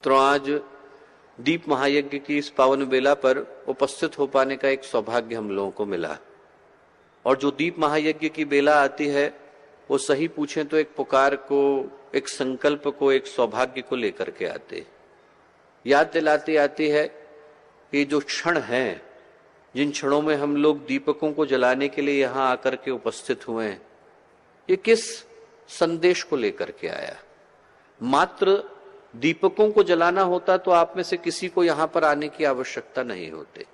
तो आज दीप महायज्ञ की इस पावन बेला पर उपस्थित हो पाने का एक सौभाग्य हम लोगों को मिला। और जो दीप महायज्ञ की बेला आती है वो सही पूछें तो एक पुकार को, एक संकल्प को, एक सौभाग्य को लेकर के आते। याद दिलाती आती है कि जो क्षण हैं, जिन क्षणों में हम लोग दीपकों को जलाने के लिए यहां आकर के उपस्थित हुए हैं, ये किस संदेश को लेकर के आया। मात्र दीपकों को जलाना होता तो आप में से किसी को यहां पर आने की आवश्यकता नहीं होती।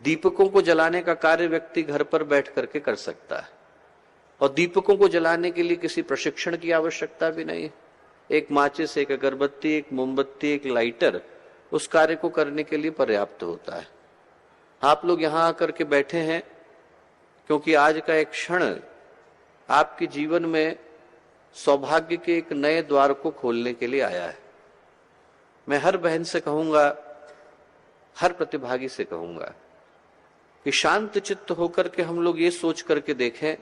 दीपकों को जलाने का कार्य व्यक्ति घर पर बैठ करके कर सकता है और दीपकों को जलाने के लिए किसी प्रशिक्षण की आवश्यकता भी नहीं है। एक माचिस, एक अगरबत्ती, एक मोमबत्ती, एक लाइटर उस कार्य को करने के लिए पर्याप्त होता है। आप लोग यहां आकर के बैठे हैं क्योंकि आज का एक क्षण आपके जीवन में सौभाग्य के एक नए द्वार को खोलने के लिए आया है। मैं हर बहन से कहूंगा, हर प्रतिभागी से कहूंगा कि शांत चित्त होकर के हम लोग ये सोच करके देखें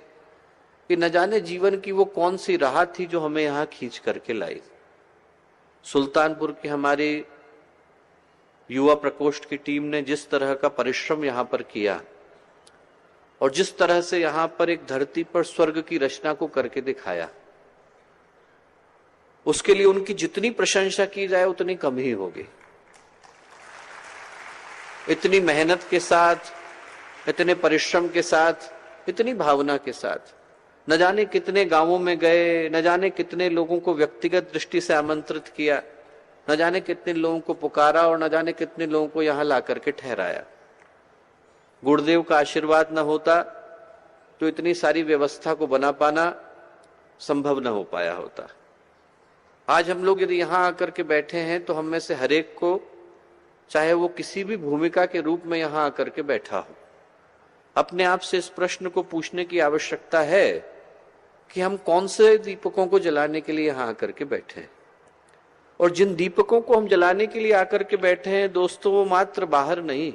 कि न जाने जीवन की वो कौन सी राह थी जो हमें यहां खींच करके लाई। सुल्तानपुर की हमारी युवा प्रकोष्ठ की टीम ने जिस तरह का परिश्रम यहां पर किया और जिस तरह से यहां पर एक धरती पर स्वर्ग की रचना को करके दिखाया, उसके लिए उनकी जितनी प्रशंसा की जाए उतनी कम ही होगी। इतनी मेहनत के साथ, इतने परिश्रम के साथ, इतनी भावना के साथ न जाने कितने गांवों में गए, न जाने कितने लोगों को व्यक्तिगत दृष्टि से आमंत्रित किया, न जाने कितने लोगों को पुकारा और न जाने कितने लोगों को यहां ला करके ठहराया। गुरुदेव का आशीर्वाद न होता तो इतनी सारी व्यवस्था को बना पाना संभव न हो पाया होता। आज हम लोग यदि यहां आकर के बैठे हैं तो हम में से हर एक को, चाहे वो किसी भी भूमिका के रूप में यहां आकर के बैठा हो, अपने आप से इस प्रश्न को पूछने की आवश्यकता है कि हम कौन से दीपकों को जलाने के लिए यहां आकर के बैठे हैं। और जिन दीपकों को हम जलाने के लिए आकर के बैठे हैं दोस्तों, वो मात्र बाहर नहीं,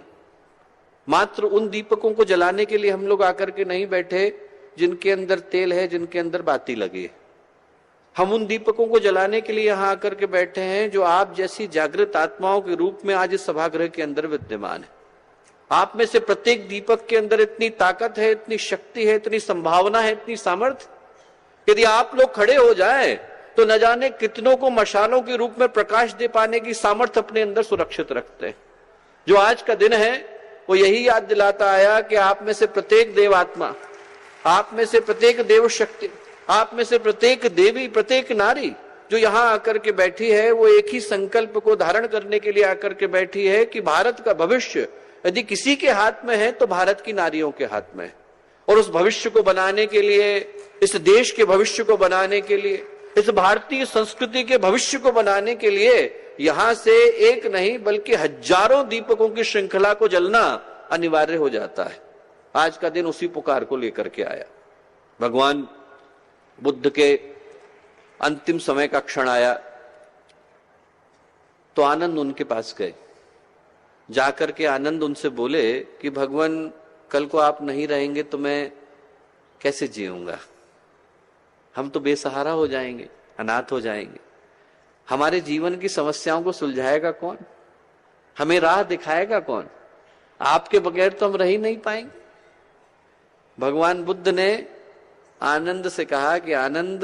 मात्र उन दीपकों को जलाने के लिए हम लोग आकर के नहीं बैठे जिनके अंदर तेल है, जिनके अंदर बाती लगी है। हम उन दीपकों को जलाने के लिए यहां आकर के बैठे हैं जो आप जैसी जागृत आत्माओं के रूप में आज इस सभागृह के अंदर विद्यमान है। आप में से प्रत्येक दीपक के अंदर इतनी ताकत है, इतनी शक्ति है, इतनी संभावना है, इतनी सामर्थ्य, यदि आप लोग खड़े हो जाएं तो न जाने कितनों को मशालों के रूप में प्रकाश दे पाने की सामर्थ्य अपने अंदर सुरक्षित रखते हैं। जो आज का दिन है वो यही याद दिलाता आया कि आप में से प्रत्येक देवात्मा, आप में से प्रत्येक देव शक्ति, आप में से प्रत्येक देवी, प्रत्येक नारी जो यहां आकर के बैठी है, वो एक ही संकल्प को धारण करने के लिए आकर के बैठी है कि भारत का भविष्य यदि किसी के हाथ में है तो भारत की नारियों के हाथ में है। और उस भविष्य को बनाने के लिए, इस देश के भविष्य को बनाने के लिए, इस भारतीय संस्कृति के भविष्य को बनाने के लिए यहां से एक नहीं बल्कि हजारों दीपकों की श्रृंखला को जलना अनिवार्य हो जाता है। आज का दिन उसी पुकार को लेकर के आया। भगवान बुद्ध के अंतिम समय का क्षण आया तो आनंद उनके पास गए। जाकर के आनंद उनसे बोले कि भगवान, कल को आप नहीं रहेंगे तो मैं कैसे जीऊंगा? हम तो बेसहारा हो जाएंगे, अनाथ हो जाएंगे। हमारे जीवन की समस्याओं को सुलझाएगा कौन? हमें राह दिखाएगा कौन? आपके बगैर तो हम रह ही नहीं पाएंगे। भगवान बुद्ध ने आनंद से कहा कि आनंद,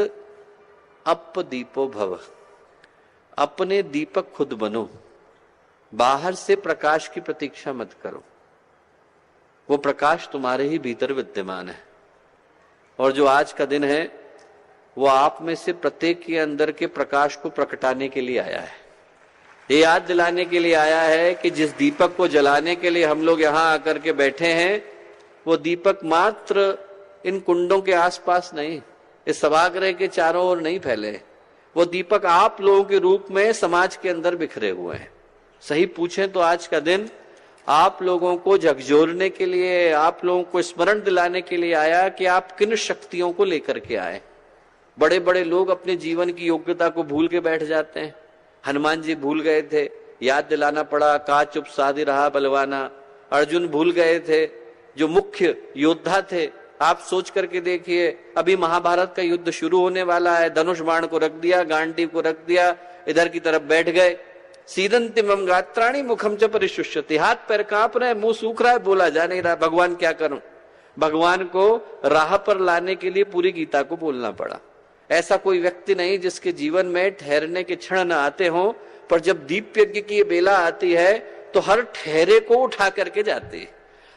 अप दीपो भव, अपने दीपक खुद बनो, बाहर से प्रकाश की प्रतीक्षा मत करो। वो प्रकाश तुम्हारे ही भीतर विद्यमान है। और जो आज का दिन है वो आप में से प्रत्येक के अंदर के प्रकाश को प्रकटाने के लिए आया है। ये याद दिलाने के लिए आया है कि जिस दीपक को जलाने के लिए हम लोग यहां आकर के बैठे हैं, वो दीपक मात्र इन कुंडों के आसपास नहीं, इस सभागृह के चारों ओर नहीं फैले। वो दीपक आप लोगों के रूप में समाज के अंदर बिखरे हुए हैं। सही पूछें तो आज का दिन आप लोगों को झकझोरने के लिए, आप लोगों को स्मरण दिलाने के लिए आया कि आप किन शक्तियों को लेकर के आए। बड़े बड़े लोग अपने जीवन की योग्यता को भूल के बैठ जाते हैं। हनुमान जी भूल गए थे, याद दिलाना पड़ा, का चुप साधी रहा बलवाना। अर्जुन भूल गए थे, जो मुख्य योद्धा थे। आप सोच करके देखिए, अभी महाभारत का युद्ध शुरू होने वाला है, धनुष बाण को रख दिया, गांडीव को रख दिया, इधर की तरफ बैठ गए। सीदंति मम गात्राणि मुखम च परिशुष्यति। हाथ पैर कांप रहे, मुंह सूख रहा है, बोला जा नहीं रहा। भगवान क्या करूं? भगवान को राह पर लाने के लिए पूरी गीता को बोलना पड़ा। ऐसा कोई व्यक्ति नहीं जिसके जीवन में ठहरने के क्षण न आते हों, पर जब दीप यज्ञ की बेला आती है तो हर ठहरे को उठा करके जाती है,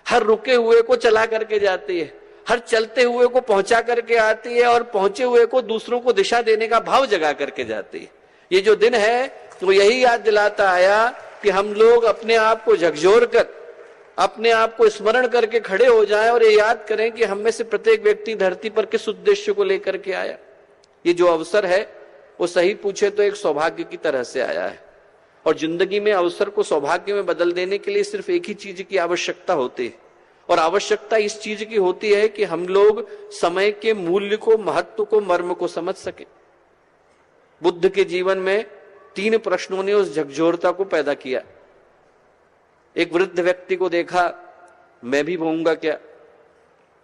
हर रुके हुए को चला करके जाती है, हर चलते हुए को पहुंचा करके आती है और पहुंचे हुए को दूसरों को दिशा देने का भाव जगा करके जाती है। ये जो दिन है वो यही याद दिलाता आया कि हम लोग अपने आप को झकझोर कर, अपने आप को स्मरण करके खड़े हो जाएं और ये याद करें कि हम में से प्रत्येक व्यक्ति धरती पर किस उद्देश्य को लेकर के आया। ये जो अवसर है वो सही पूछे तो एक सौभाग्य की तरह से आया है, और जिंदगी में अवसर को सौभाग्य में बदल देने के लिए सिर्फ एक ही चीज की आवश्यकता होती है, और आवश्यकता इस चीज की होती है कि हम लोग समय के मूल्य को, महत्व को, मर्म को समझ सके। बुद्ध के जीवन में 3 प्रश्नों ने उस झकझोरता को पैदा किया। एक वृद्ध व्यक्ति को देखा, मैं भी बोऊंगा क्या?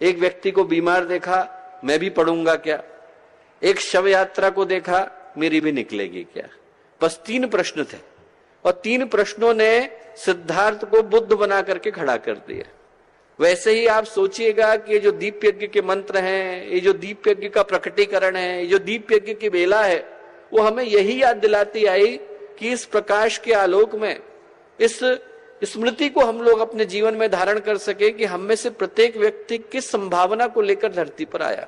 एक व्यक्ति को बीमार देखा, मैं भी पढ़ूंगा क्या? एक शव यात्रा को देखा, मेरी भी निकलेगी क्या? बस 3 प्रश्न थे, और 3 प्रश्नों ने सिद्धार्थ को बुद्ध बना करके खड़ा कर दिया। वैसे ही आप सोचिएगा कि ये जो दीप यज्ञ के मंत्र हैं, ये जो दीप यज्ञ का प्रकटीकरण है, ये जो दीप यज्ञ की बेला है, वो हमें यही याद दिलाती आई कि इस प्रकाश के आलोक में, इस स्मृति को हम लोग अपने जीवन में धारण कर सके कि हम में से प्रत्येक व्यक्ति किस संभावना को लेकर धरती पर आया।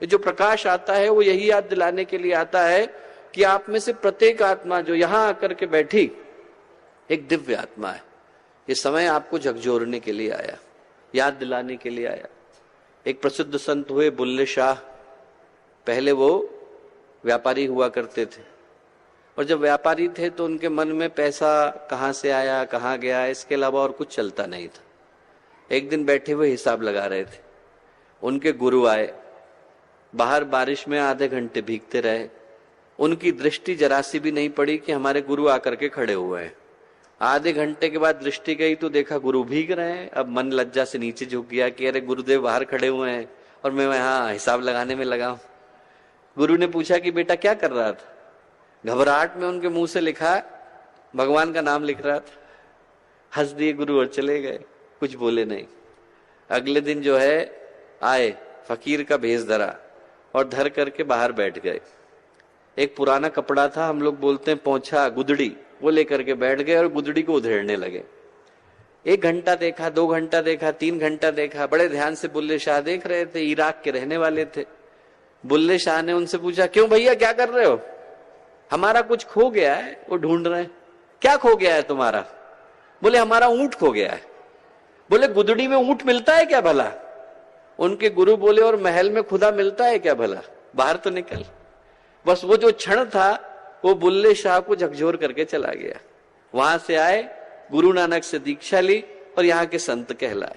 ये जो प्रकाश आता है वो यही याद दिलाने के लिए आता है कि आप में से प्रत्येक आत्मा जो यहां आकर के बैठी एक दिव्य आत्मा है। ये समय आपको झकझोरने के लिए आया, याद दिलाने के लिए आया। एक प्रसिद्ध संत हुए बुल्ले शाह। पहले वो व्यापारी हुआ करते थे, और जब व्यापारी थे तो उनके मन में पैसा कहां से आया, कहां गया, इसके अलावा और कुछ चलता नहीं था। एक दिन बैठे हुए हिसाब लगा रहे थे, उनके गुरु आए। बाहर बारिश में आधे घंटे भीगते रहे, उनकी दृष्टि जरा सी भी नहीं पड़ी कि हमारे गुरु आकर के खड़े हुए हैं। आधे घंटे के बाद दृष्टि गई तो देखा गुरु भीग रहे हैं। अब मन लज्जा से नीचे झुक गया कि अरे गुरुदेव बाहर खड़े हुए हैं और मैं यहाँ हिसाब लगाने में लगा हूं। गुरु ने पूछा कि बेटा क्या कर रहा था? घबराहट में उनके मुंह से लिखा, भगवान का नाम लिख रहा था। हंस दिए गुरु और चले गए, कुछ बोले नहीं। अगले दिन जो है आए, फकीर का भेष धरा और धर करके बाहर बैठ गए। एक पुराना कपड़ा था, हम लोग बोलते हैं पोंछा, गुदड़ी, वो लेकर के बैठ गए और गुदड़ी को उधेड़ने लगे। 1 घंटा देखा, 2 घंटा देखा, 3 घंटा देखा। बड़े ध्यान से बुल्ले शाह देख रहे थे, इराक के रहने वाले थे। बुल्ले शाह ने उनसे पूछा, क्यों भैया क्या कर रहे हो? हमारा कुछ खो गया है, वो ढूंढ रहे हैं। क्या खो गया है तुम्हारा? बोले हमारा ऊंट खो गया है। बोले गुदड़ी में ऊंट मिलता है क्या भला? उनके गुरु बोले और महल में खुदा मिलता है क्या भला? बाहर तो निकल। बस वो जो क्षण था वो बुल्ले शाह को झकझोर करके चला गया। वहां से आए, गुरु नानक से दीक्षा ली और यहाँ के संत कहलाए।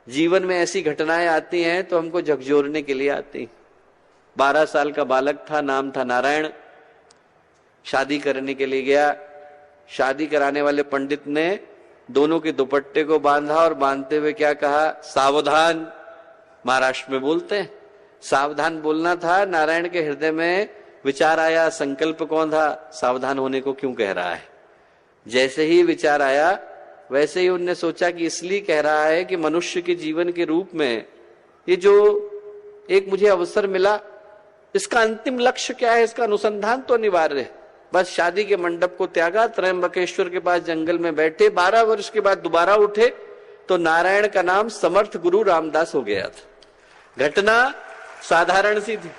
जीवन में ऐसी घटनाएं आती हैं तो हमको झकझोरने के लिए आती। 12 साल का बालक था, नाम था नारायण। शादी करने के लिए गया। शादी कराने वाले पंडित ने दोनों के दुपट्टे को बांधा और बांधते हुए क्या कहा? सावधान। महाराष्ट्र में बोलते हैं, सावधान बोलना था। नारायण के हृदय में विचार आया, संकल्प कौन था? सावधान होने को क्यों कह रहा है? जैसे ही विचार आया वैसे ही उनने सोचा कि इसलिए कह रहा है कि मनुष्य के जीवन के रूप में ये जो एक मुझे अवसर मिला, इसका अंतिम लक्ष्य क्या है, इसका अनुसंधान तो अनिवार्य है। बस शादी के मंडप को त्यागा, त्रयंबकेश्वर के पास जंगल में बैठे। 12 वर्ष के बाद दोबारा उठे तो नारायण का नाम समर्थ गुरु रामदास हो गया था। घटना साधारण सी थी।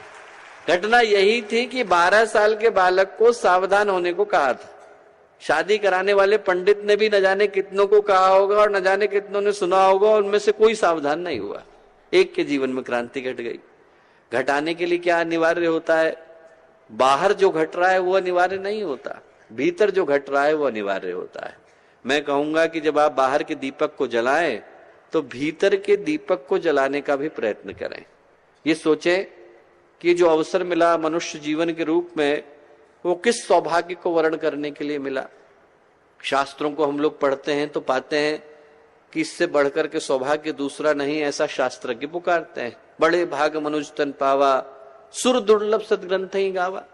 घटना यही थी कि 12 साल के बालक को सावधान होने को कहा था। शादी कराने वाले पंडित ने भी न जाने कितनों को कहा होगा और न जाने कितनों ने सुना होगा, उनमें से कोई सावधान नहीं हुआ। एक के जीवन में क्रांति घट गई। घटाने के लिए क्या अनिवार्य होता है? बाहर जो घट रहा है वो अनिवार्य नहीं होता, भीतर जो घट रहा है वो अनिवार्य होता है। मैं कहूंगा कि जब आप बाहर के दीपक को जलाएं तो भीतर के दीपक को जलाने का भी प्रयत्न करें। ये सोचें कि जो अवसर मिला मनुष्य जीवन के रूप में वो किस सौभाग्य को वर्ण करने के लिए मिला। शास्त्रों को हम लोग पढ़ते हैं तो पाते हैं कि इससे बढ़कर के सौभाग्य दूसरा नहीं, ऐसा शास्त्रज्ञ पुकारते हैं। बड़े भाग मनुज तन पावा, सुर दुर्लभ सदग्रंथ ही गावा।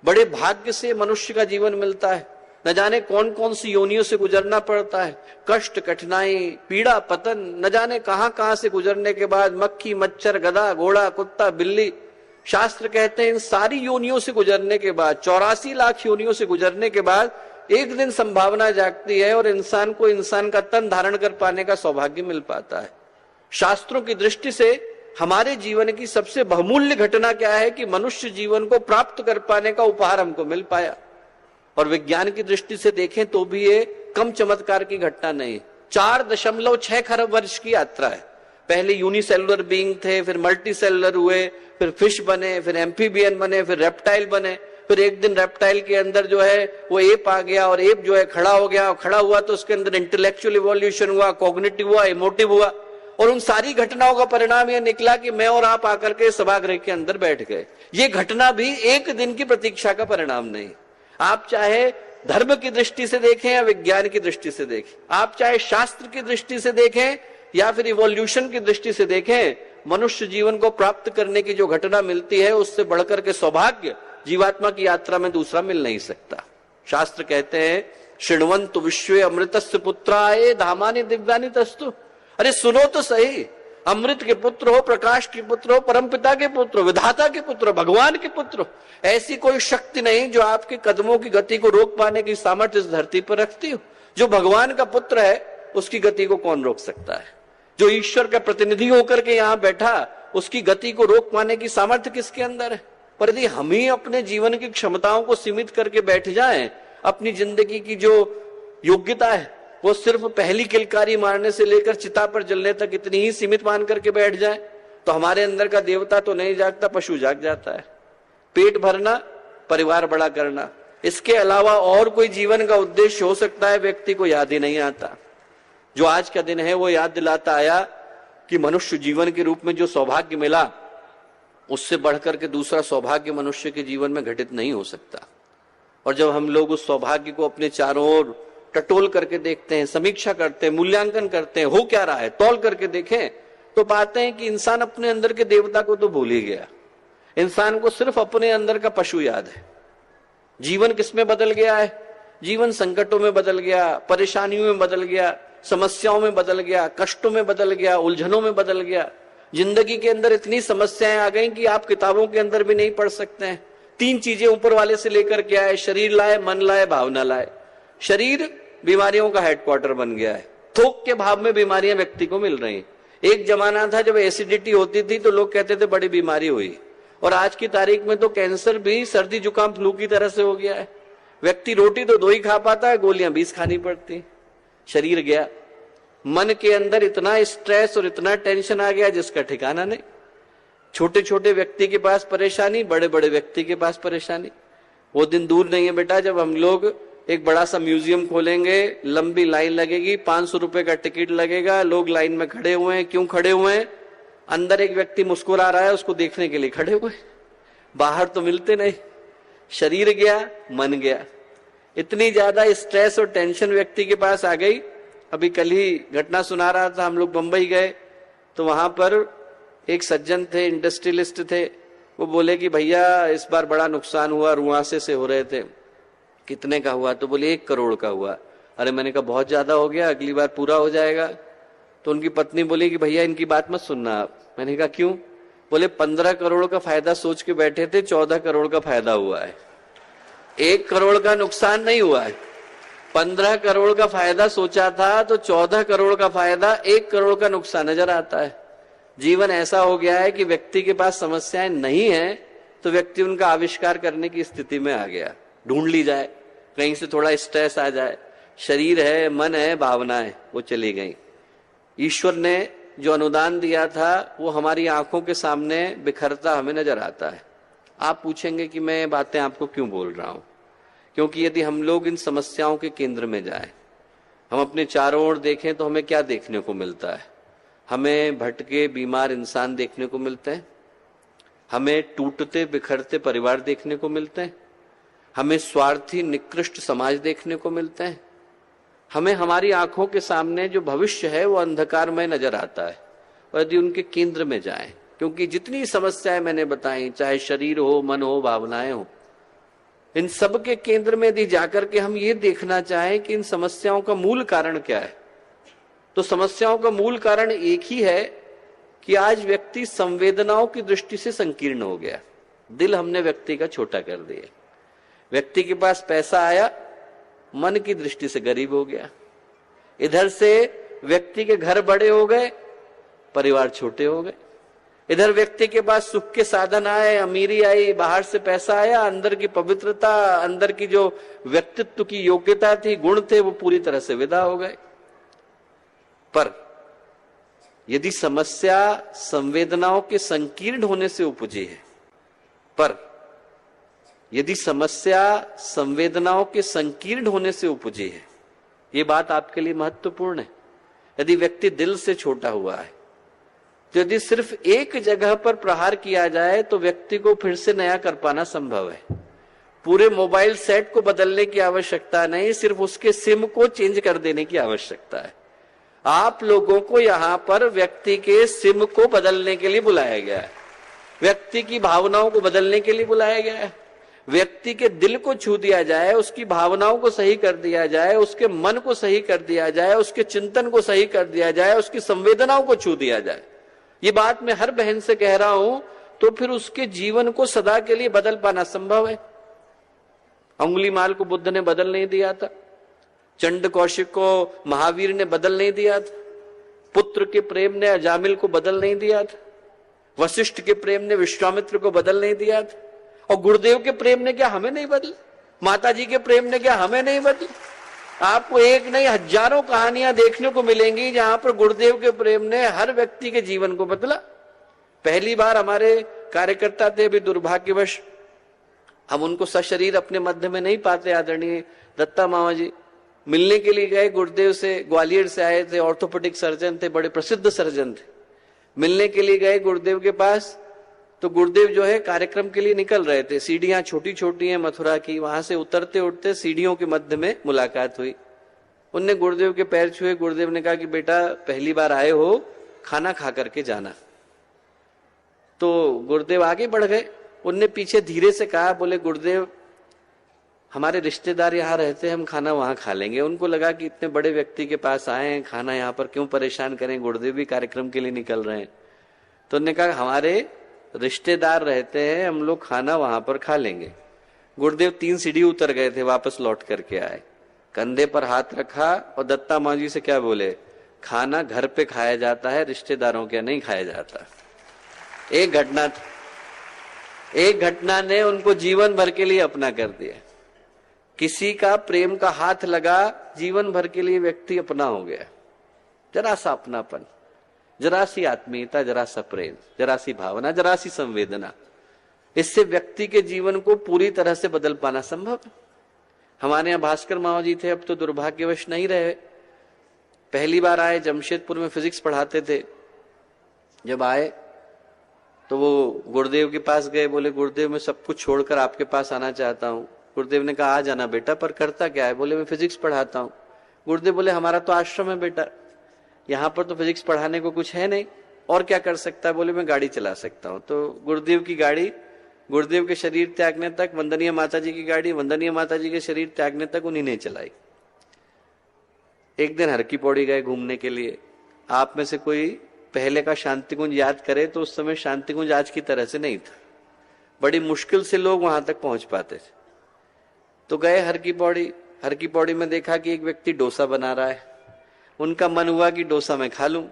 बड़े भाग्य से मनुष्य का जीवन मिलता है। न जाने कौन कौन सी योनियों से गुजरना पड़ता है, कष्ट, कठिनाई, पीड़ा, पतन, न जाने कहां से गुजरने के बाद मक्खी, मच्छर, गधा, घोड़ा, कुत्ता, बिल्ली, शास्त्र कहते हैं इन सारी योनियों से गुजरने के बाद, 84 लाख योनियों से गुजरने के बाद एक दिन संभावना जागती है और इंसान को इंसान का तन धारण कर पाने का सौभाग्य मिल पाता है। शास्त्रों की दृष्टि से हमारे जीवन की सबसे बहुमूल्य घटना क्या है कि मनुष्य जीवन को प्राप्त कर पाने का उपहार हमको मिल पाया। और विज्ञान की दृष्टि से देखें तो भी ये कम चमत्कार की घटना नहीं। 4.6 खरब वर्ष की यात्रा है। पहले यूनिसेलुलर बीइंग थे, फिर मल्टी सेलुलर हुए, फिर फिश बने, फिर एम्फीबियन बने, फिर रेप्टाइल बने, फिर एक दिन रेप्टाइल के अंदर जो है वो एप आ गया और एप जो है खड़ा हो गया, खड़ा हुआ तो उसके अंदर इंटेलेक्चुअल इवोल्यूशन हुआ, कॉग्निटिव हुआ, इमोटिव हुआ। और उन सारी घटनाओं का परिणाम यह निकला कि मैं और आप आकर के सभागृह के अंदर बैठ गए। ये घटना भी एक दिन की प्रतीक्षा का परिणाम नहीं। आप चाहे धर्म की दृष्टि से देखें या विज्ञान की दृष्टि से देखें, आप चाहे शास्त्र की दृष्टि से देखें या फिर इवोल्यूशन की दृष्टि से देखें, मनुष्य जीवन को प्राप्त करने की जो घटना मिलती है उससे बढ़कर के सौभाग्य जीवात्मा की यात्रा में दूसरा मिल नहीं सकता। शास्त्र कहते हैं शृण्वन्तु विश्वे अमृतस्य पुत्राय धामानि दिव्यानि तस्तु। अरे सुनो तो सही, अमृत के पुत्र हो, प्रकाश के पुत्र हो, परमपिता के पुत्र हो, विधाता के पुत्र हो, भगवान के पुत्र हो, ऐसी कोई शक्ति नहीं जो आपके कदमों की गति को रोक पाने की सामर्थ्य इस धरती पर रखती हो। जो भगवान का पुत्र है उसकी गति को कौन रोक सकता है? जो ईश्वर का प्रतिनिधि होकर के यहाँ बैठा उसकी गति को रोक पाने की सामर्थ्य किसके अंदर है? पर यदि हम ही अपने जीवन की क्षमताओं को सीमित करके बैठ जाएं, अपनी जिंदगी की जो योग्यता है वो सिर्फ पहली किलकारी मारने से लेकर चिता पर जलने तक इतनी ही सीमित मान करके बैठ जाए तो हमारे अंदर का देवता तो नहीं जागता, पशु जाग जाता है। पेट भरना, परिवार बड़ा करना, इसके अलावा और कोई जीवन का उद्देश्य हो सकता है व्यक्ति को याद ही नहीं आता। जो आज का दिन है वो याद दिलाता आया कि मनुष्य जीवन के रूप में जो सौभाग्य मिला उससे बढ़कर के दूसरा सौभाग्य मनुष्य के जीवन में घटित नहीं हो सकता। और जब हम लोग उस सौभाग्य को अपने चारों ओर टटोल करके देखते हैं, समीक्षा करते हैं, मूल्यांकन करते हैं, हो क्या रहा है, तौल करके देखें तो पाते हैं कि इंसान अपने अंदर के देवता को तो भूल ही गया। इंसान को सिर्फ अपने अंदर का पशु याद है। जीवन किसमें बदल गया है? जीवन संकटों में बदल गया, परेशानियों में बदल गया, समस्याओं में बदल गया, कष्टों में बदल गया, उलझनों में बदल गया। जिंदगी के अंदर इतनी समस्याएं आ गई कि आप किताबों के अंदर भी नहीं पढ़ सकते हैं। 3 चीजें ऊपर वाले से लेकर के आए, शरीर लाए, मन लाए, भावना लाए। शरीर बीमारियों का हेडक्वार्टर बन गया है। थोक के भाव में बीमारियां व्यक्ति को मिल रही। एक जमाना था जब एसिडिटी होती थी तो लोग कहते थे बड़ी बीमारी हुई, और आज की तारीख में तो कैंसर भी सर्दी जुकाम फ्लू की तरह से हो गया है। व्यक्ति रोटी तो 2 ही खा पाता है, गोलियां 20 खानी पड़ती। शरीर गया। मन के अंदर इतना स्ट्रेस और इतना टेंशन आ गया जिसका ठिकाना नहीं। छोटे छोटे व्यक्ति के पास परेशानी, बड़े बड़े व्यक्ति के पास परेशानी। वो दिन दूर नहीं है बेटा जब हम लोग एक बड़ा सा म्यूजियम खोलेंगे, लंबी लाइन लगेगी, 500 रुपए का टिकट लगेगा, लोग लाइन में खड़े हुए हैं। क्यों खड़े हुए हैं? अंदर एक व्यक्ति मुस्कुरा रहा है, उसको देखने के लिए खड़े हुए, बाहर तो मिलते नहीं। शरीर गया, मन गया। इतनी ज्यादा स्ट्रेस और टेंशन व्यक्ति के पास आ गई। अभी कल ही घटना सुना रहा था, हम लोग बंबई गए तो वहां पर एक सज्जन थे, इंडस्ट्रियलिस्ट थे। वो बोले कि भैया इस बार बड़ा नुकसान हुआ, रुआंसे से हो रहे थे। कितने का हुआ? तो बोले 1 करोड़ का हुआ। अरे मैंने कहा बहुत ज्यादा हो गया, अगली बार पूरा हो जाएगा। तो उनकी पत्नी बोली कि भैया इनकी बात मत सुनना आप। मैंने कहा क्यों? बोले 15 करोड़ का फायदा सोच के बैठे थे, 14 करोड़ का फायदा हुआ है। 1 करोड़ का नुकसान नहीं हुआ है। 15 करोड़ का फायदा सोचा था तो 14 करोड़ का फायदा, 1 करोड़ का नुकसान नजर आता है। जीवन ऐसा हो गया है कि व्यक्ति के पास समस्याएं नहीं है तो व्यक्ति उनका आविष्कार करने की स्थिति में आ गया। ढूंढ ली जाए, कहीं से थोड़ा स्ट्रेस आ जाए। शरीर है, मन है, भावना है, वो चली गई। ईश्वर ने जो अनुदान दिया था वो हमारी आंखों के सामने बिखरता हमें नजर आता है। आप पूछेंगे कि मैं बातें आपको क्यों बोल रहा हूं? क्योंकि यदि हम लोग इन समस्याओं के केंद्र में जाएं, हम अपने चारों ओर देखें तो हमें क्या देखने को मिलता है? हमें भटके बीमार इंसान देखने को मिलते हैं, हमें टूटते बिखरते परिवार देखने को मिलते हैं, हमें स्वार्थी निकृष्ट समाज देखने को मिलते हैं, हमें हमारी आंखों के सामने जो भविष्य है वो अंधकारमय नजर आता है। और यदि उनके केंद्र में जाएं, क्योंकि जितनी समस्याएं मैंने बताई, चाहे शरीर हो, मन हो, भावनाएं हो, इन सब के केंद्र में यदि जाकर के हम ये देखना चाहें कि इन समस्याओं का मूल कारण क्या है, तो समस्याओं का मूल कारण एक ही है कि आज व्यक्ति संवेदनाओं की दृष्टि से संकीर्ण हो गया। दिल हमने व्यक्ति का छोटा कर दिया। व्यक्ति के पास पैसा आया, मन की दृष्टि से गरीब हो गया। इधर से व्यक्ति के घर बड़े हो गए, परिवार छोटे हो गए। इधर व्यक्ति के पास सुख के साधन आए, अमीरी आई, बाहर से पैसा आया, अंदर की पवित्रता, अंदर की जो व्यक्तित्व की योग्यता थी, गुण थे, वो पूरी तरह से विदा हो गए। पर यदि समस्या संवेदनाओं के संकीर्ण होने से उपजी है, पर यदि समस्या संवेदनाओं के संकीर्ण होने से उपजी है, ये बात आपके लिए महत्वपूर्ण है। यदि व्यक्ति दिल से छोटा हुआ है, तो यदि सिर्फ एक जगह पर प्रहार किया जाए तो व्यक्ति को फिर से नया कर पाना संभव है। पूरे मोबाइल सेट को बदलने की आवश्यकता नहीं, सिर्फ उसके सिम को चेंज कर देने की आवश्यकता है। आप लोगों को यहां पर व्यक्ति के सिम को बदलने के लिए बुलाया गया है, व्यक्ति की भावनाओं को बदलने के लिए बुलाया गया है। व्यक्ति के दिल को छू दिया जाए, उसकी भावनाओं को सही कर दिया जाए, उसके मन को सही कर दिया जाए, उसके चिंतन को सही कर दिया जाए, उसकी संवेदनाओं को छू दिया जाए। ये बात मैं हर बहन से कह रहा हूं, तो फिर उसके जीवन को सदा के लिए बदल पाना संभव है। अंगुलीमाल को बुद्ध ने बदल नहीं दिया था, चंड कौशिक को महावीर ने बदल नहीं दिया था, पुत्र के प्रेम ने अजामिल को बदल नहीं दिया था, वशिष्ठ के प्रेम ने विश्वामित्र को बदल नहीं दिया था, और गुरुदेव के प्रेम ने क्या हमें नहीं बदला? माता जी के प्रेम ने क्या हमें नहीं बदला? आपको एक नहीं हजारों कहानियां देखने को मिलेंगी जहां पर गुरुदेव के प्रेम ने हर व्यक्ति के जीवन को बदला। पहली बार हमारे कार्यकर्ता थे, अभी दुर्भाग्यवश हम उनको सशरीर अपने मध्य में नहीं पाते, आदरणीय दत्ता मामा जी मिलने के लिए गए गुरुदेव से, ग्वालियर से आए थे, ऑर्थोपेडिक सर्जन थे, बड़े प्रसिद्ध सर्जन थे। मिलने के लिए गए गुरुदेव के पास, तो गुरुदेव जो है कार्यक्रम के लिए निकल रहे थे। सीढ़ियां छोटी छोटी हैं मथुरा की, वहां से उतरते उठते सीढ़ियों के मध्य में मुलाकात हुई। उनने गुरुदेव के पैर छुए। गुरुदेव ने कहा कि बेटा पहली बार आए हो, खाना खा करके जाना। तो गुरुदेव आगे बढ़ गए। उनने पीछे धीरे से कहा, बोले गुरुदेव हमारे रिश्तेदार यहाँ रहते हैं, हम खाना वहां खा लेंगे। उनको लगा कि इतने बड़े व्यक्ति के पास आए हैं, खाना यहाँ पर क्यों परेशान करें, गुरुदेव भी कार्यक्रम के लिए निकल रहे हैं। तो उन्होंने कहा हमारे रिश्तेदार रहते हैं, हम लोग खाना वहां पर खा लेंगे। गुरुदेव 3 सीढ़ी उतर गए थे, वापस लौट करके आए, कंधे पर हाथ रखा और दत्ता माँ जी से क्या बोले, खाना घर पे खाया जाता है, रिश्तेदारों के नहीं खाया जाता। एक घटना ने उनको जीवन भर के लिए अपना कर दिया। किसी का प्रेम का हाथ लगा, जीवन भर के लिए व्यक्ति अपना हो गया। जरा सा अपनापन, जरा सी आत्मीयता, जरा सा प्रेम, जरा सी भावना, जरा सी संवेदना, इससे व्यक्ति के जीवन को पूरी तरह से बदल पाना संभव है। हमारे यहाँ भास्कर मामा जी थे, अब तो दुर्भाग्यवश नहीं रहे। पहली बार आए, जमशेदपुर में फिजिक्स पढ़ाते थे। जब आए तो वो गुरुदेव के पास गए, बोले गुरुदेव मैं सब कुछ छोड़कर आपके पास आना चाहता हूँ। गुरुदेव ने कहा आ जाना बेटा, पर करता क्या है? बोले मैं फिजिक्स पढ़ाता हूँ। गुरुदेव बोले हमारा तो आश्रम है बेटा, यहाँ पर तो फिजिक्स पढ़ाने को कुछ है नहीं, और क्या कर सकता है? बोले मैं गाड़ी चला सकता हूँ। तो गुरुदेव की गाड़ी, गुरुदेव के शरीर त्यागने तक, वंदनीय माता जी की गाड़ी वंदनीय माता जी के शरीर त्यागने तक उन्हीं ने चलाई। एक दिन हर की पौड़ी गए घूमने के लिए। आप में से कोई पहले का शांति कुंज याद करे तो उस समय शांति कुंज आज की तरह से नहीं था, बड़ी मुश्किल से लोग वहां तक पहुंच पाते थे। तो गए हर की पौड़ी। हर की पौड़ी में देखा कि एक व्यक्ति डोसा बना रहा है। उनका मन हुआ कि डोसा मैं खा लूं।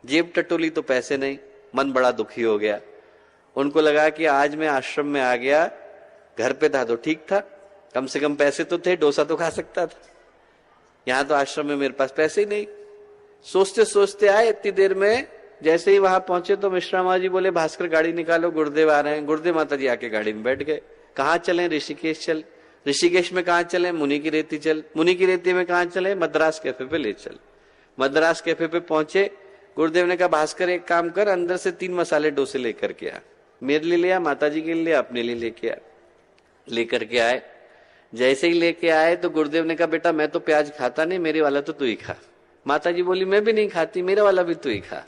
जेब टटोली तो पैसे नहीं, मन बड़ा दुखी हो गया। उनको लगा कि आज मैं आश्रम में आ गया, घर पे था तो ठीक था, कम से कम पैसे तो थे, डोसा तो खा सकता था। यहाँ तो आश्रम में मेरे पास पैसे ही नहीं। सोचते सोचते आए, इतनी देर में जैसे ही वहां पहुंचे तो मिश्रा माँ जी बोले भास्कर गाड़ी निकालो, गुरुदेव आ रहे हैं। गुरुदेव माता जी आके गाड़ी में बैठ गए। कहाँ चले? ऋषिकेश चल। ऋषिकेश में कहाँ चले? मुनि की रेती चल। मुनि की रेती में कहाँ चले? मद्रास कैफे पे ले चल। मद्रास कैफे पे पहुंचे। गुरुदेव ने कहा भास्कर एक काम कर, अंदर से 3 मसाले डोसे लेकर के आ। मेरे लिए लिया, माता जी के लिए, अपने लिए लेके आ। लेकर के आए। जैसे ही लेके आए तो गुरुदेव ने कहा बेटा मैं तो प्याज खाता नहीं, मेरे वाला तो तू ही खा। माता जी बोली मैं भी नहीं खाती, मेरा वाला भी तू ही खा।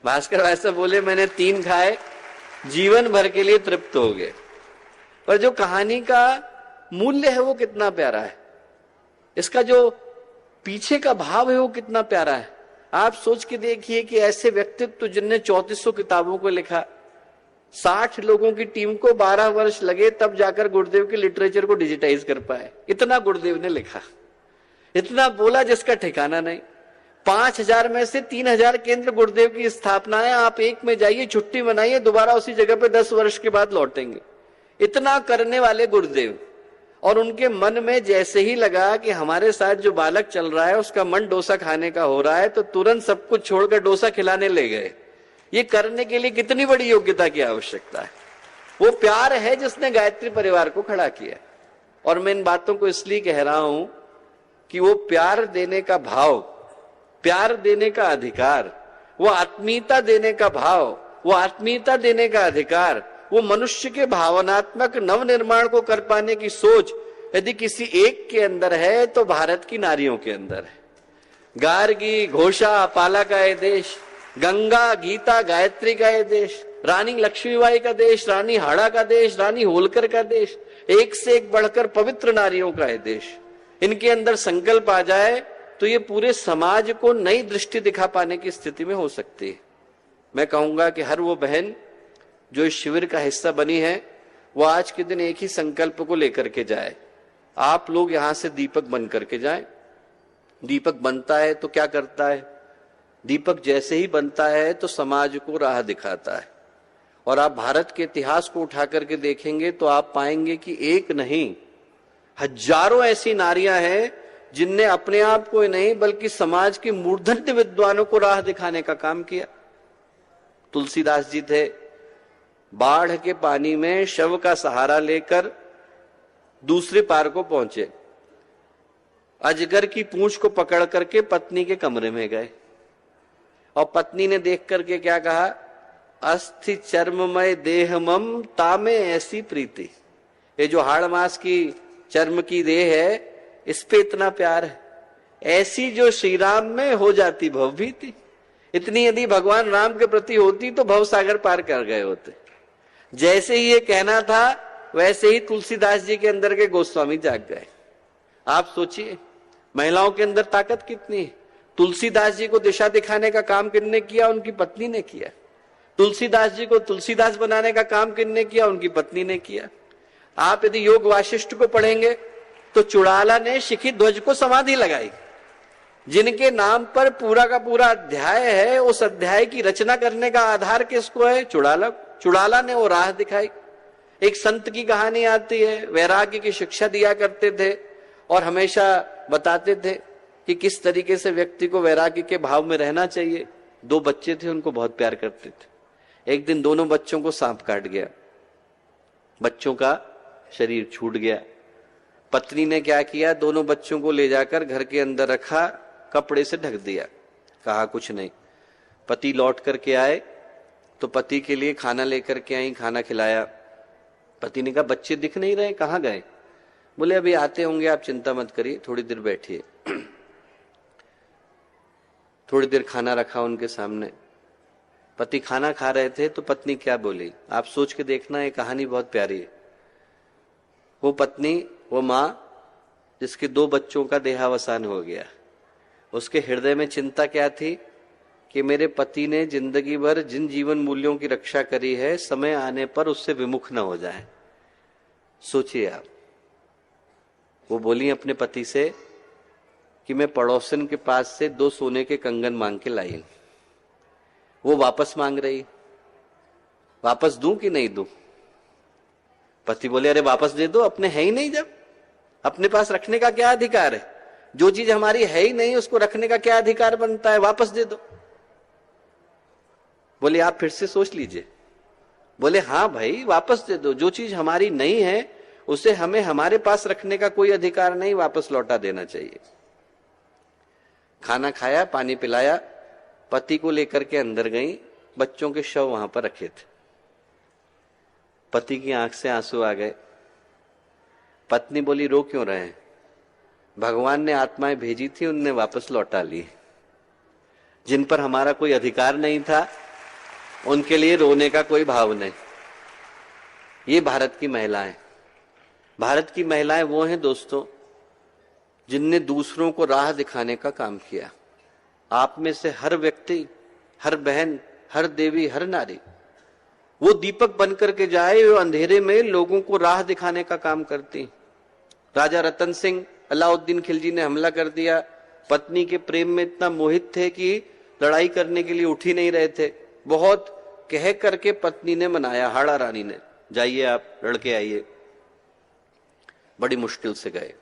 भास्कर वैसा बोले मैंने 3 खाए, जीवन भर के लिए तृप्त हो गए। पर जो कहानी का मूल्य है वो कितना प्यारा है, इसका जो पीछे का भाव है वो कितना प्यारा है। आप सोच के देखिए कि ऐसे व्यक्तित्व जिनने 3400 किताबों को लिखा, 60 लोगों की टीम को 12 वर्ष लगे तब जाकर गुरुदेव के लिटरेचर को डिजिटाइज कर पाए। इतना गुरुदेव ने लिखा, इतना बोला जिसका ठिकाना नहीं। 5000 में से 3000 केंद्र गुरुदेव की स्थापना है। आप एक में जाइए, छुट्टी मनाइए, दोबारा उसी जगह पे 10 वर्ष के बाद लौटेंगे। इतना करने वाले गुरुदेव, और उनके मन में जैसे ही लगा कि हमारे साथ जो बालक चल रहा है उसका मन डोसा खाने का हो रहा है, तो तुरंत सब कुछ छोड़कर डोसा खिलाने ले गए। ये करने के लिए कितनी बड़ी योग्यता की आवश्यकता है। वो प्यार है जिसने गायत्री परिवार को खड़ा किया। और मैं इन बातों को इसलिए कह रहा हूं कि वो प्यार देने का भाव, प्यार देने का अधिकार, वो आत्मीयता देने का भाव, वो आत्मीयता देने का अधिकार, वो मनुष्य के भावनात्मक नवनिर्माण को कर पाने की सोच यदि किसी एक के अंदर है तो भारत की नारियों के अंदर है। गार्गी, घोषा, पाला का ये देश, गंगा, गीता, गायत्री का ये देश, रानी लक्ष्मीबाई का देश, रानी हाड़ा का देश, रानी होलकर का देश, एक से एक बढ़कर पवित्र नारियों का ये देश। इनके अंदर संकल्प आ जाए तो ये पूरे समाज को नई दृष्टि दिखा पाने की स्थिति में हो सकती है। मैं कहूंगा कि हर वो बहन जो इस शिविर का हिस्सा बनी है वो आज के दिन एक ही संकल्प को लेकर के जाए। आप लोग यहां से दीपक बन करके जाएं। दीपक बनता है तो क्या करता है? दीपक जैसे ही बनता है तो समाज को राह दिखाता है। और आप भारत के इतिहास को उठा करके देखेंगे तो आप पाएंगे कि एक नहीं, हजारों ऐसी नारियां हैं जिनने अपने आप को नहीं बल्कि समाज के मूर्धन्य विद्वानों को राह दिखाने का काम किया। तुलसीदास जी थे, बाढ़ के पानी में शव का सहारा लेकर दूसरे पार को पहुंचे। अजगर की पूंछ को पकड़ करके पत्नी के कमरे में गए और पत्नी ने देख करके क्या कहा? अस्थि चर्ममय देहमम तामे ऐसी प्रीति। ये जो हाड़ मास की चर्म की देह है इस पे इतना प्यार है, ऐसी जो श्री राम में हो जाती भवभीति। इतनी यदि भगवान राम के प्रति होती तो भव सागर पार कर गए होते। जैसे ही ये कहना था वैसे ही तुलसीदास जी के अंदर के गोस्वामी जाग गए। आप सोचिए महिलाओं के अंदर ताकत कितनी है। तुलसीदास जी को दिशा दिखाने का काम किसने किया? उनकी पत्नी ने किया। तुलसीदास जी को तुलसीदास बनाने का काम किसने किया? उनकी पत्नी ने किया। आप यदि योग वाशिष्ठ को पढ़ेंगे तो चुड़ाला ने शिखी ध्वज को समाधि लगाई। जिनके नाम पर पूरा का पूरा अध्याय है, उस अध्याय की रचना करने का आधार किसको है? चुड़ाला। चुड़ाला ने वो राह दिखाई। एक संत की कहानी आती है, वैराग्य की शिक्षा दिया करते थे और हमेशा बताते थे कि किस तरीके से व्यक्ति को वैराग्य के भाव में रहना चाहिए। 2 बच्चे थे, उनको बहुत प्यार करते थे। एक दिन दोनों बच्चों को सांप काट गया, बच्चों का शरीर छूट गया। पत्नी ने क्या किया? दोनों बच्चों को ले जाकर घर के अंदर रखा, कपड़े से ढक दिया, कहा कुछ नहीं। पति लौट करके आए तो पति के लिए खाना लेकर के आई, खाना खिलाया। पति ने कहा बच्चे दिख नहीं रहे, कहाँ गए? बोले अभी आते होंगे, आप चिंता मत करिए, थोड़ी देर बैठिए। थोड़ी देर खाना रखा उनके सामने। पति खाना खा रहे थे तो पत्नी क्या बोली, आप सोच के देखना, ये कहानी बहुत प्यारी है। वो पत्नी, वो माँ जिसके 2 बच्चों का देहावसान हो गया, उसके हृदय में चिंता क्या थी कि मेरे पति ने जिंदगी भर जिन जीवन मूल्यों की रक्षा करी है, समय आने पर उससे विमुख न हो जाए। सोचिए आप। वो बोली अपने पति से कि मैं पड़ोसन के पास से 2 सोने के कंगन मांग के लाई। वो वापस मांग रही, वापस दूं कि नहीं दूं? पति बोले अरे वापस दे दो, अपने है ही नहीं, जब अपने पास रखने का क्या अधिकार है? जो चीज हमारी है ही नहीं उसको रखने का क्या अधिकार बनता है? वापस दे दो। बोले आप फिर से सोच लीजिए। बोले हाँ भाई वापस दे दो, जो चीज हमारी नहीं है उसे हमें हमारे पास रखने का कोई अधिकार नहीं, वापस लौटा देना चाहिए। खाना खाया, पानी पिलाया, पति को लेकर के अंदर गई, बच्चों के शव वहां पर रखे थे। पति की आंख से आंसू आ गए। पत्नी बोली रो क्यों रहे हैं? भगवान ने आत्माएं भेजी थी, उनने वापस लौटा ली। जिन पर हमारा कोई अधिकार नहीं था उनके लिए रोने का कोई भाव नहीं। ये भारत की महिलाएं। भारत की महिलाएं वो हैं दोस्तों जिनने दूसरों को राह दिखाने का काम किया। आप में से हर व्यक्ति, हर बहन, हर देवी, हर नारी वो दीपक बनकर के जाए, वो अंधेरे में लोगों को राह दिखाने का काम करती। राजा रतन सिंह, अलाउद्दीन खिलजी ने हमला कर दिया, पत्नी के प्रेम में इतना मोहित थे कि लड़ाई करने के लिए उठ ही नहीं रहे थे। बहुत कह करके पत्नी ने मनाया, हाड़ा रानी ने, जाइए आप लड़के आइए। बड़ी मुश्किल से गए।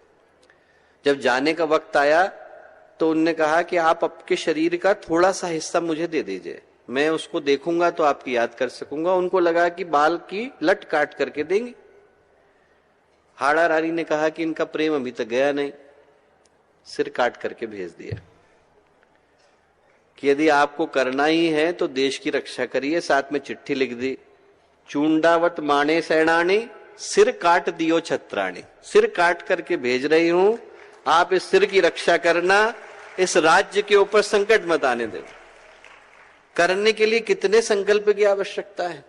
जब जाने का वक्त आया तो उनने कहा कि आप आपके शरीर का थोड़ा सा हिस्सा मुझे दे दीजिए, मैं उसको देखूंगा तो आपकी याद कर सकूंगा। उनको लगा कि बाल की लट काट करके देंगे। हाड़ा रानी ने कहा कि इनका प्रेम अभी तक गया नहीं, सिर काट करके भेज दिया कि यदि आपको करना ही है तो देश की रक्षा करिए। साथ में चिट्ठी लिख दी, चूंडावत माने सैनानी, सिर काट दियो छत्राणी। सिर काट करके भेज रही हूं, आप इस सिर की रक्षा करना, इस राज्य के ऊपर संकट मत आने देना। करने के लिए कितने संकल्प की आवश्यकता है।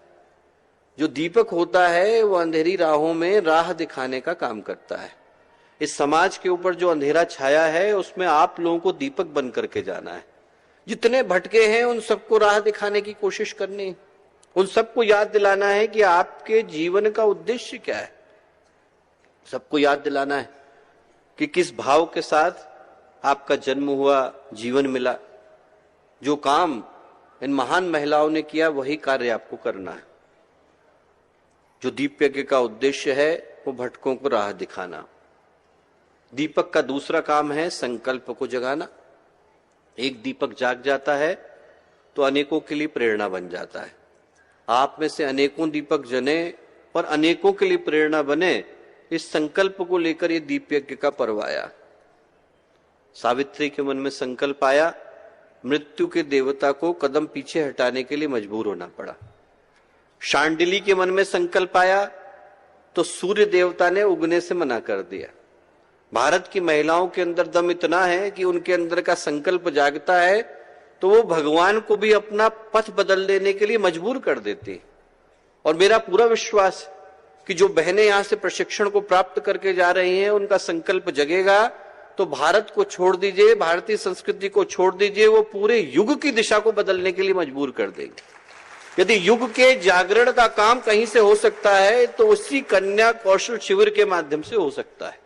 जो दीपक होता है वो अंधेरी राहों में राह दिखाने का काम करता है। इस समाज के ऊपर जो अंधेरा छाया है उसमें आप लोगों को दीपक बन करके जाना है। जितने भटके हैं उन सबको राह दिखाने की कोशिश करनी, उन सबको याद दिलाना है कि आपके जीवन का उद्देश्य क्या है। सबको याद दिलाना है कि किस भाव के साथ आपका जन्म हुआ, जीवन मिला। जो काम इन महान महिलाओं ने किया वही कार्य आपको करना है। जो दीप यज्ञ का उद्देश्य है वो भटकों को राह दिखाना। दीपक का दूसरा काम है संकल्प को जगाना। एक दीपक जाग जाता है तो अनेकों के लिए प्रेरणा बन जाता है। आप में से अनेकों दीपक जने और अनेकों के लिए प्रेरणा बने, इस संकल्प को लेकर ये दीप यज्ञ का पर्व आया। सावित्री के मन में संकल्प आया, मृत्यु के देवता को कदम पीछे हटाने के लिए मजबूर होना पड़ा। शांडिली के मन में संकल्प आया तो सूर्य देवता ने उगने से मना कर दिया। भारत की महिलाओं के अंदर दम इतना है कि उनके अंदर का संकल्प जागता है तो वो भगवान को भी अपना पथ बदल देने के लिए मजबूर कर देती। और मेरा पूरा विश्वास कि जो बहनें यहां से प्रशिक्षण को प्राप्त करके जा रही हैं उनका संकल्प जगेगा तो भारत को छोड़ दीजिए, भारतीय संस्कृति को छोड़ दीजिए, वो पूरे युग की दिशा को बदलने के लिए मजबूर कर देंगे। यदि युग के जागरण का काम कहीं से हो सकता है तो उसी कन्या कौशल शिविर के माध्यम से हो सकता है।